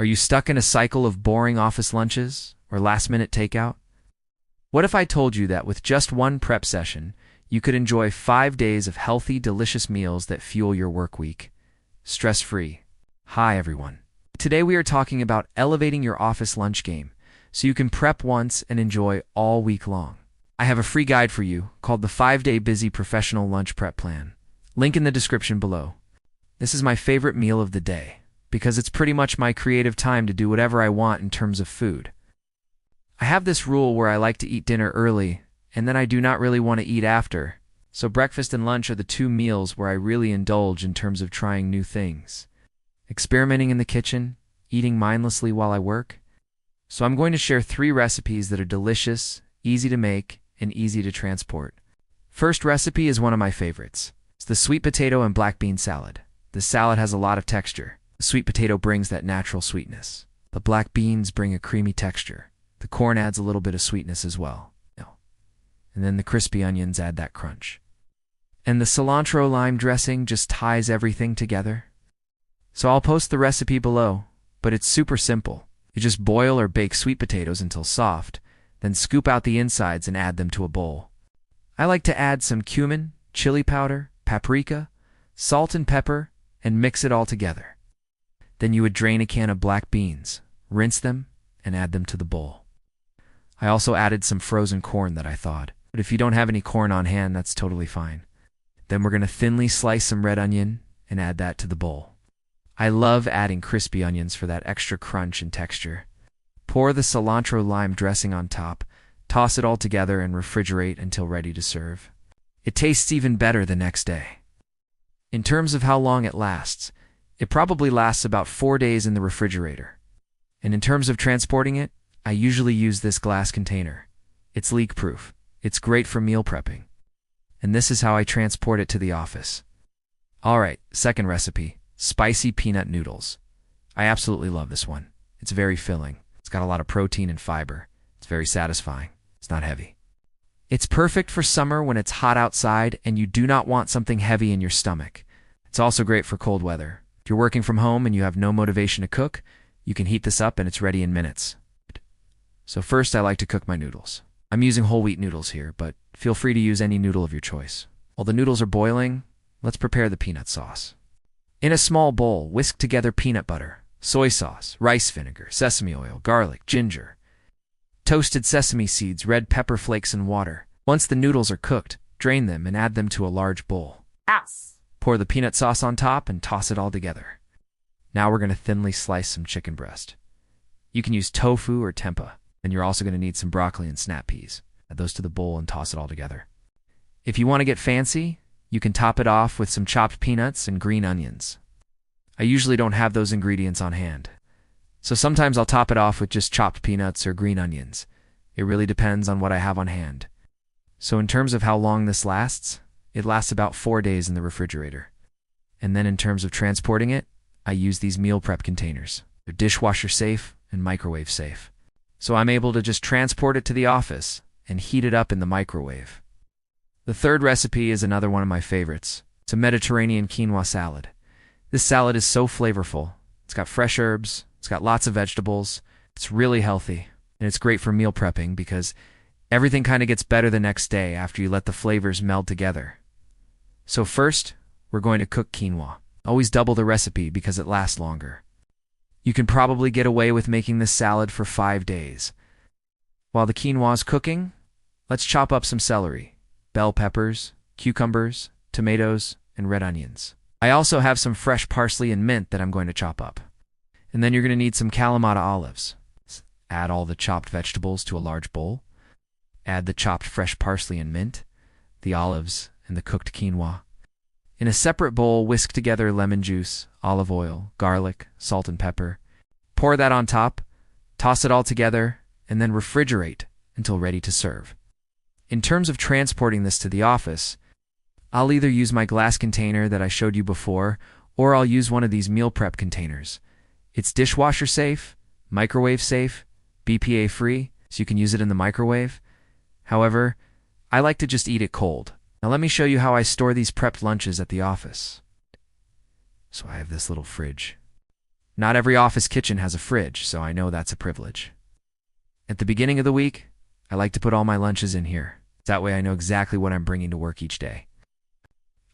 Are you stuck in a cycle of boring office lunches or last-minute takeout? What if I told you that with just one prep session, you could enjoy 5 days of healthy, delicious meals that fuel your work week? Stress-free. Hi, everyone. Today we are talking about elevating your office lunch game so you can prep once and enjoy all week long. I have a free guide for you called the 5-Day Busy Professional Lunch Prep Plan. Link in the description below. This is my favorite meal of the day because it's pretty much my creative time to do whatever I want in terms of food. I have this rule where I like to eat dinner early, and then I do not really want to eat after. So breakfast and lunch are the two meals where I really indulge in terms of trying new things. Experimenting in the kitchen, eating mindlessly while I work. So I'm going to share 3 recipes that are delicious, easy to make, and easy to transport. First recipe is one of my favorites. It's the sweet potato and black bean salad. The salad has a lot of texture. The sweet potato brings that natural sweetness. The black beans bring a creamy texture. The corn adds a little bit of sweetness as well. And then the crispy onions add that crunch. And the cilantro lime dressing just ties everything together. So I'll post the recipe below, but it's super simple. You just boil or bake sweet potatoes until soft, then scoop out the insides and add them to a bowl. I like to add some cumin, chili powder, paprika, salt and pepper, and mix it all together. Then you would drain a can of black beans, rinse them, and add them to the bowl. I also added some frozen corn that I thawed, but if you don't have any corn on hand, that's totally fine. Then we're going to thinly slice some red onion and add that to the bowl. I love adding crispy onions for that extra crunch and texture. Pour the cilantro lime dressing on top, toss it all together and refrigerate until ready to serve. It tastes even better the next day. In terms of how long it lasts, it probably lasts about 4 days in the refrigerator. And in terms of transporting it, I usually use this glass container. It's leak-proof. It's great for meal prepping. And this is how I transport it to the office. Alright, second recipe, spicy peanut noodles. I absolutely love this one. It's very filling. It's got a lot of protein and fiber. It's very satisfying. It's not heavy. It's perfect for summer when it's hot outside and you do not want something heavy in your stomach. It's also great for cold weather. If you're working from home and you have no motivation to cook, you can heat this up and it's ready in minutes. So first I like to cook my noodles. I'm using whole wheat noodles here, but feel free to use any noodle of your choice. While the noodles are boiling, let's prepare the peanut sauce. In a small bowl, whisk together peanut butter, soy sauce, rice vinegar, sesame oil, garlic, ginger, toasted sesame seeds, red pepper flakes, and water. Once the noodles are cooked, drain them and add them to a large bowl. Pour the peanut sauce on top and toss it all together. Now we're going to thinly slice some chicken breast. You can use tofu or tempeh, and you're also going to need some broccoli and snap peas. Add those to the bowl and toss it all together. If you want to get fancy, you can top it off with some chopped peanuts and green onions. I usually don't have those ingredients on hand, so sometimes I'll top it off with just chopped peanuts or green onions. It really depends on what I have on hand. So in terms of how long this lasts, it lasts about 4 days in the refrigerator. And then in terms of transporting it, I use these meal prep containers. They're dishwasher safe and microwave safe. So I'm able to just transport it to the office and heat it up in the microwave. The third recipe is another one of my favorites. It's a Mediterranean quinoa salad. This salad is so flavorful. It's got fresh herbs, it's got lots of vegetables, it's really healthy, and it's great for meal prepping because everything kind of gets better the next day after you let the flavors meld together. So first, we're going to cook quinoa. Always double the recipe because it lasts longer. You can probably get away with making this salad for 5 days. While the quinoa is cooking, let's chop up some celery, bell peppers, cucumbers, tomatoes, and red onions. I also have some fresh parsley and mint that I'm going to chop up. And then you're going to need some Kalamata olives. Add all the chopped vegetables to a large bowl. Add the chopped fresh parsley and mint, the olives, and the cooked quinoa. In a separate bowl, whisk together lemon juice, olive oil, garlic, salt, and pepper. Pour that on top, toss it all together, and then refrigerate until ready to serve. In terms of transporting this to the office, I'll either use my glass container that I showed you before, or I'll use one of these meal prep containers. It's dishwasher safe, microwave safe, BPA free, so you can use it in the microwave. However, I like to just eat it cold. Now let me show you how I store these prepped lunches at the office. So I have this little fridge. Not every office kitchen has a fridge, so I know that's a privilege. At the beginning of the week, I like to put all my lunches in here. That way I know exactly what I'm bringing to work each day.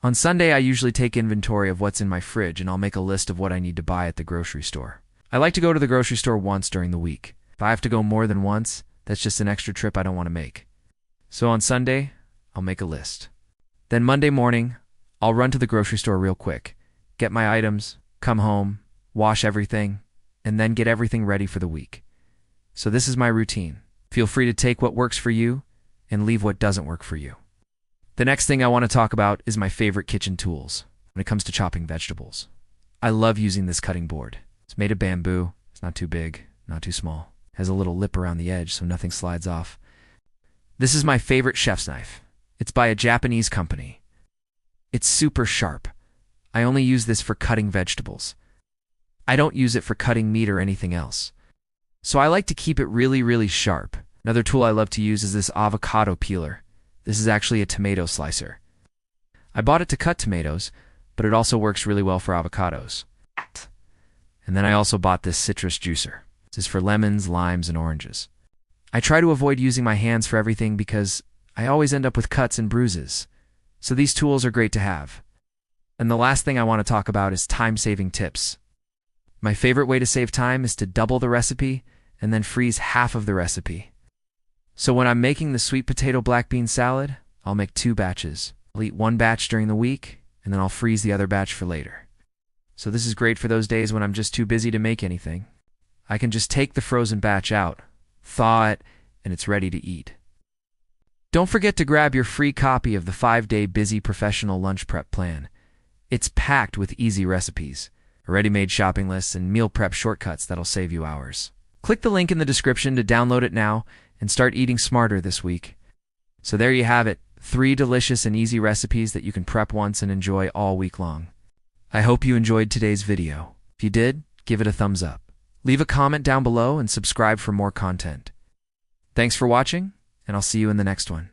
On Sunday, I usually take inventory of what's in my fridge, and I'll make a list of what I need to buy at the grocery store. I like to go to the grocery store once during the week. If I have to go more than once, that's just an extra trip I don't want to make. So on Sunday, I'll make a list. Then Monday morning, I'll run to the grocery store real quick, get my items, come home, wash everything, and then get everything ready for the week. So this is my routine. Feel free to take what works for you and leave what doesn't work for you. The next thing I want to talk about is my favorite kitchen tools when it comes to chopping vegetables. I love using this cutting board. It's made of bamboo. It's not too big, not too small. It has a little lip around the edge so nothing slides off. This is my favorite chef's knife. It's by a Japanese company. It's super sharp. I only use this for cutting vegetables. I don't use it for cutting meat or anything else. So I like to keep it really, really sharp. Another tool I love to use is this avocado peeler. This is actually a tomato slicer. I bought it to cut tomatoes, but it also works really well for avocados. And then I also bought this citrus juicer. This is for lemons, limes, and oranges. I try to avoid using my hands for everything because I always end up with cuts and bruises. So these tools are great to have. And the last thing I want to talk about is time-saving tips. My favorite way to save time is to double the recipe and then freeze half of the recipe. So when I'm making the sweet potato black bean salad, I'll make 2 batches. I'll eat 1 batch during the week, and then I'll freeze the other batch for later. So this is great for those days when I'm just too busy to make anything. I can just take the frozen batch out, thaw it, and it's ready to eat. Don't forget to grab your free copy of the 5-day busy professional lunch prep plan. It's packed with easy recipes, a ready-made shopping list, and meal prep shortcuts that'll save you hours. Click the link in the description to download it now and start eating smarter this week. So there you have it, 3 delicious and easy recipes that you can prep once and enjoy all week long. I hope you enjoyed today's video. If you did, give it a thumbs up. Leave a comment down below and subscribe for more content. Thanks for watching, and I'll see you in the next one.